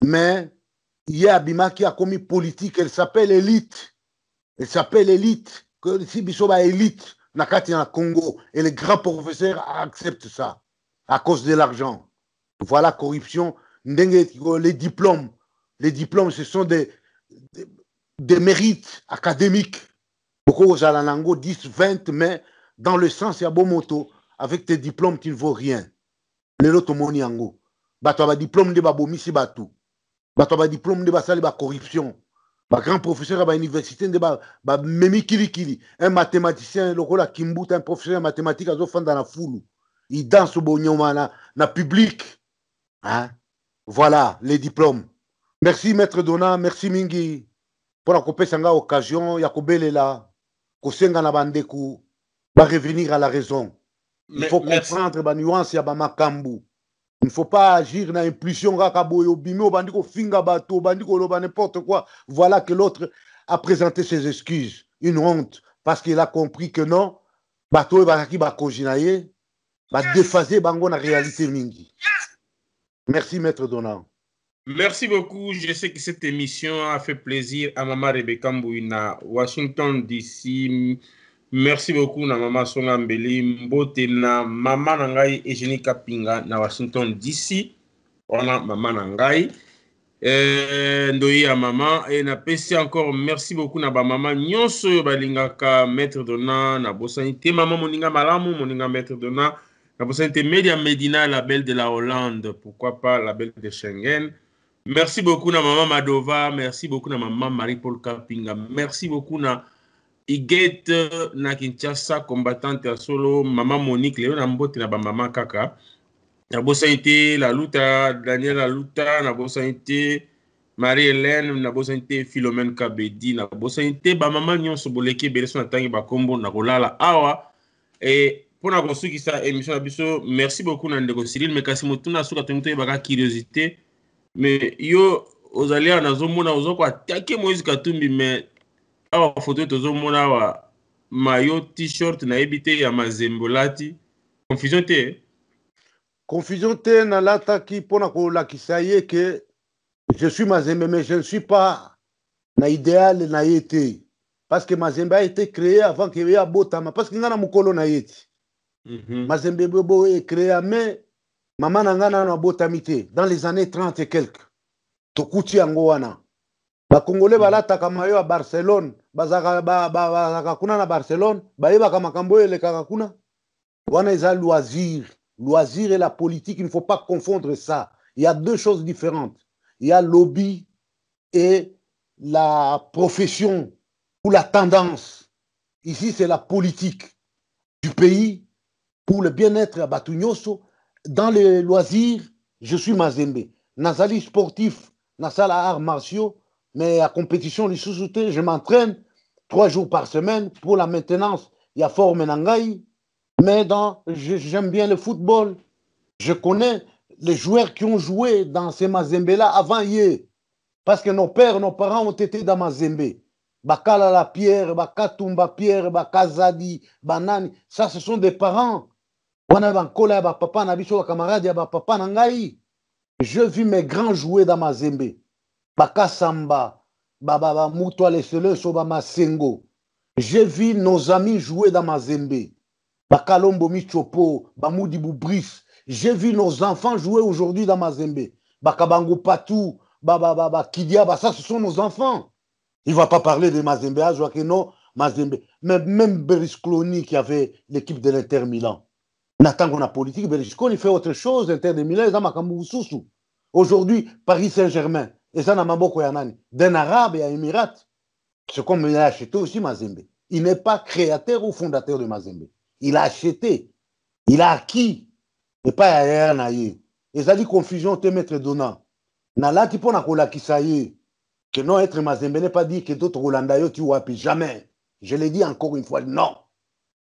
Mais il y a Abima qui a commis politique, elle s'appelle élite. Elle s'appelle élite. Que si Bissoba élite, Nakati en Congo, et les grands professeurs acceptent ça à cause de l'argent. Voilà corruption. Les diplômes, ce sont des mérites académiques. Beaucoup aux Alanango 10, 20, mais dans le sens, il y a beau moto. Avec tes diplômes, tu ne vaux rien. Les autres moniango. Tu as diplôme de babomi, si batou. Tu as diplôme de basali ba corruption. Un grand professeur à l'université de Memi Kili. Un mathématicien, le rôle à Kimbuta, un professeur de mathématiques, à Zofan dans la foule. Il danse au bonioma, na public. Hein? Voilà les diplômes. Merci, Maître Dona. Merci, Mingi. Pour la couper sanga occasion, Yakobele là, Kosenga na bandeku, va revenir à la raison. Il faut comprendre la nuance ya Bamakambu. Il ne faut pas agir dans l'impulsion, bandiko finga bato, bandiko loba n'importe quoi. Voilà que l'autre a présenté ses excuses. Une honte, parce qu'il a compris que non, bato bazaki ba kojinaye, ba déphaser bango na réalité mingi. Merci, Maître Donald. Merci beaucoup. Je sais que cette émission a fait plaisir à Maman Rebecca Mbouina, Washington DC. Merci beaucoup na Maman Songa Mbeli, Mbote na Maman Nangai Eugénie Kapinga na Washington DC. Voilà Maman Nangai. Ndoyi à Maman. Et na pesi encore merci beaucoup na ba Maman Nyonso balingaka Maître Dona na Bosanité. Maman Moninga Malamu, Moninga Maître Dona. La Bosanité Média Medina, la belle de la Hollande. Pourquoi pas la belle de Schengen. Merci beaucoup na Maman Madova. Merci beaucoup na Maman Marie-Paul Kapinga. Merci beaucoup na Iget na Kinshasa, combattante à solo. Maman Monique, Léon Ambote na ba Maman Kaka. Na Bosanité, la Luta, Daniel la Luta. Na Bosanité, Marie-Hélène. Na Bosanité, Philomène Kabedi. Na Bosanité, ba Maman Nyonso Boleke, Bereso na Tangi Bakombo, na Rolala Awa. Et pour la construction de cette émission, merci beaucoup Nandeko Cyril. Mais kasi motuna suka tonto baka curiosité. Mais yo aux alliés na zomona ozoko attaquer Moïse Katumbi mais awa photo tozomona wa maillot t-shirt na ebité ya mazembolati. Confusion te. Confusion te na lata ki pona ko la kisaye que je suis Mazembe mais je ne suis pas na idéal na yete. Parce que Mazembe a été créé avant qu'il y ait Botama. Parce que ngana mukolo na yete. Mazembe Bobo est créé, mais maman nangana na Botamité dans les années 30 et quelques. Tokuti Angoana. Ba Congolais balata kamayo à Barcelone. Bazaka kuna na Barcelone. Baïba kamakambo le kakakuna. Wana eza loisir. Loisir et la politique, il ne faut pas confondre ça. Il y a deux choses différentes. Il y a lobby et la profession ou la tendance. Ici, c'est la politique du pays pour le bien-être à Batunyoso. Dans les loisirs, je suis Mazembe. Nazali sportif, Nasala arts martiaux, mais à compétition, je m'entraîne 3 jours par semaine pour la maintenance. Il y a Fort Menangai, mais j'aime bien le football. Je connais les joueurs qui ont joué dans ces Mazembe-là avant hier. Parce que nos pères, nos parents ont été dans Mazembe. Bakala la Pierre, Bakatumba Pierre, Bakazadi, Banani. Ça, ce sont des parents. Je vis mes grands jouer dans Mazembe. Bakasamba, Moutoua Lesele, Soba Masengo. J'ai vu nos amis jouer dans Mazembe. Bakalombo Michopo, Bamoudi Boubris. J'ai vu nos enfants jouer aujourd'hui dans Mazembe. Bakabango Patou, Kidia, ça ce sont nos enfants. Il ne va pas parler de Mazembe, je vois que non, Mazembe. Même Berlusconi qui avait l'équipe de l'Inter Milan. Nathan, on a politique, Berlusconi fait autre chose, l'Inter de Milan, ils ont Makambu Soussou. Aujourd'hui, Paris Saint-Germain, et ça n'a Maboko Yanani, d'un Arabe et un Émirat. C'est comme il a acheté aussi Mazembe. Il n'est pas créateur ou fondateur de Mazembe. Il a acheté, il a acquis, et pas ailleurs naïe. Et ça dit confusion, te mettre donnant. Nala qui pona kola qui ça y est, que non être Mazembe n'est pas dit que d'autres Rolandayo tu wapi, jamais. Je l'ai dit encore une fois, non.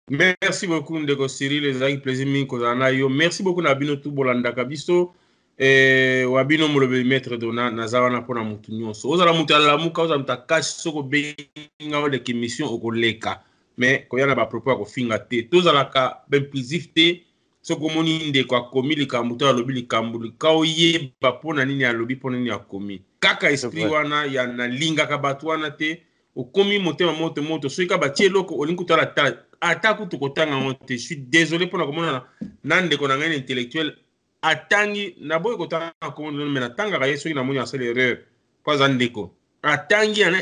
Merci beaucoup Ndeko Cyril, les amis, plaisir mingi kozana yo. Merci beaucoup Nabino tout bolanda kabiso. Wabino molobe maître dona nazawa na pona mutu nyonso. Ozala mutu ala muka ozala mutakashi soko benga wale kemission okoleka. Mais koyana ba propos ko finga te. Tozala ka ben plisif te. Soko moni ndeko akomi likambo to alobi likambo likao ye ba pona nini alobi pona nini akomi. Kaka esprit wana ya na linga ka batu wana te. Okomi motema moto soika ba tie loko olingu tala tala. Ataku tukotanga ngote. Je suis désolé pour la commune nande ko ngane intellectuel atangi na boy ko tanga ko mais na tanga ka yeso ina moni asel erreur pas andeko atangi un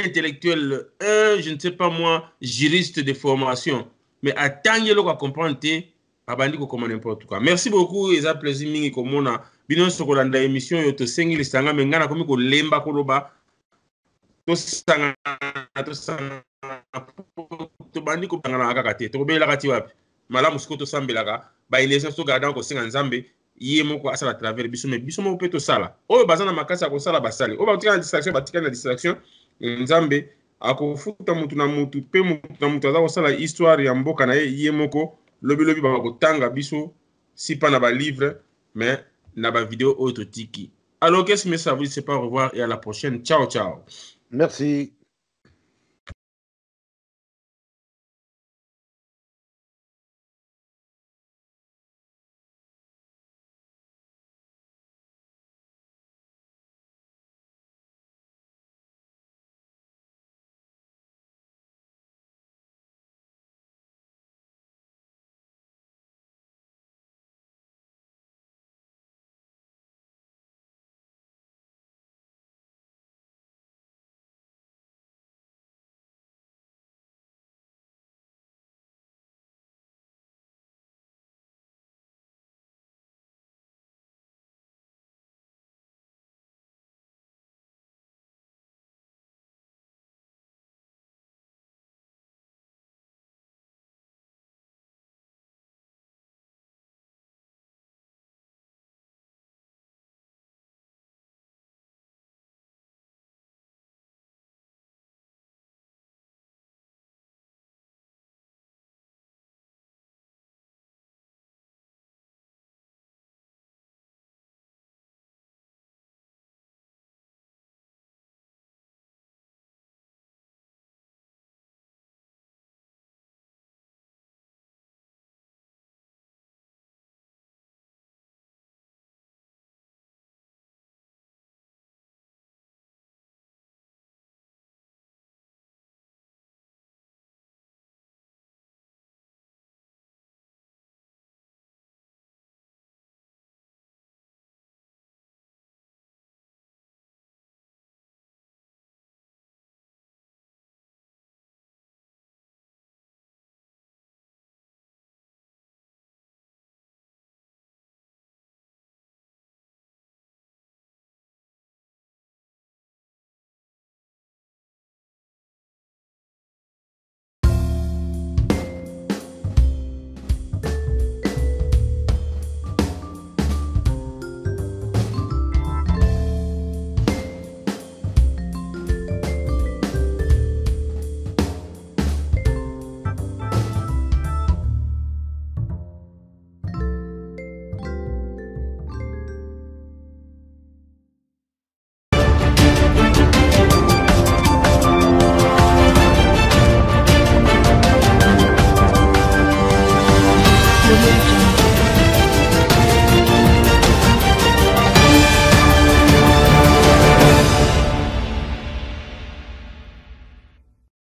intellectuel je ne sais pas moi juriste de formation mais atangi lo ko comprendre abandi ko comme n'importe quoi. Merci beaucoup et ça plaisir mingi ko mona bino sokolanda émission yo to sengi lisanga mengana komi ko lemba ko loba to sanga to bandi ko bangana kaka te to bela kati wapi malamu siko to sambelaka ba ilesa so garda ko singa nzambe yé moko asala travers biso mais biso moko peto sala oyo bazana makasa ko sala basali o batika na distraction batika na distraction nzambe akofuta mutu na mutu pe mutu na mutu aza ko sala histoire ya mboka na yé moko lobi ba ko tanga biso si pas na ba livre mais na ba vidéo auto tiki. Alors qu'est-ce que ça vous dit, c'est pas au revoir et à la prochaine. Ciao ciao. Merci.